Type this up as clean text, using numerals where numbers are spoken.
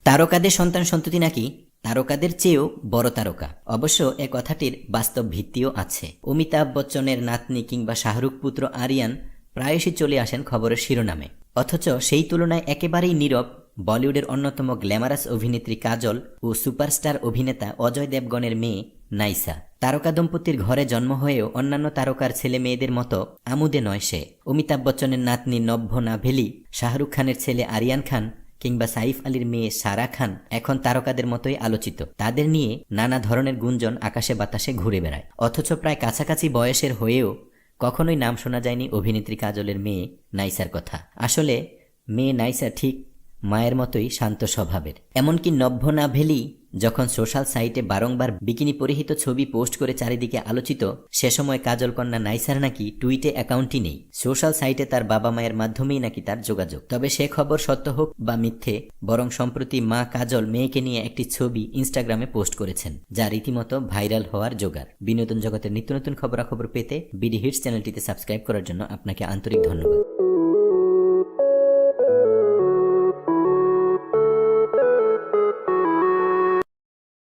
তারকাদের সন্তান সন্ততি নাকি তারকাদের চেয়েও বড় তারকা। অবশ্য এ কথাটির বাস্তব ভিত্তিও আছে। অমিতাভ বচ্চনের নাতনি কিংবা শাহরুখ পুত্র আরিয়ান প্রায়শই চলে আসেন খবরের শিরোনামে। অথচ সেই তুলনায় একেবারেই নীরব বলিউডের অন্যতম গ্ল্যামারাস অভিনেত্রী কাজল ও সুপারস্টার অভিনেতা অজয় দেবগনের মেয়ে নাইসা। তারকা দম্পতির ঘরে জন্ম হয়েও অন্যান্য তারকার ছেলে মেয়েদের মতো আমোদে নয় সে। অমিতাভ বচ্চনের নাতনি নভ্য নাভেলি, শাহরুখ খানের ছেলে আরিয়ান খান কিংবা সাইফ আলীর মেয়ে সারা খান এখন তারকাদের মতোই আলোচিত। তাদের নিয়ে নানা ধরনের গুঞ্জন আকাশে বাতাসে ঘুরে বেড়ায়। অথচ প্রায় কাছাকাছি বয়সের হয়েও কখনোই নাম শোনা যায়নি অভিনেত্রী কাজলের মেয়ে নাইসার কথা। আসলে মেয়ে নাইসা ঠিক মায়ের মতোই শান্ত স্বভাবের। এমনকি নভ্য নাভেলি যখন সোশ্যাল সাইটে বারংবার বিকিনি পরিহিত ছবি পোস্ট করে চারিদিকে আলোচিত, সে সময় কাজল কন্যা নাইসার নাকি টুইটে অ্যাকাউন্টই নেই। সোশ্যাল সাইটে তার বাবা মায়ের মাধ্যমেই নাকি তার যোগাযোগ। তবে সে খবর সত্য হোক বা মিথ্যে, বরং সম্প্রতি মা কাজল মেয়েকে নিয়ে একটি ছবি ইনস্টাগ্রামে পোস্ট করেছেন, যা রীতিমতো ভাইরাল হওয়ার জোগাড়। বিনোদন জগতের নিত্য নতুন খবরাখবর পেতে বিডি হিটস চ্যানেলটিতে সাবস্ক্রাইব করার জন্য আপনাকে আন্তরিক ধন্যবাদ।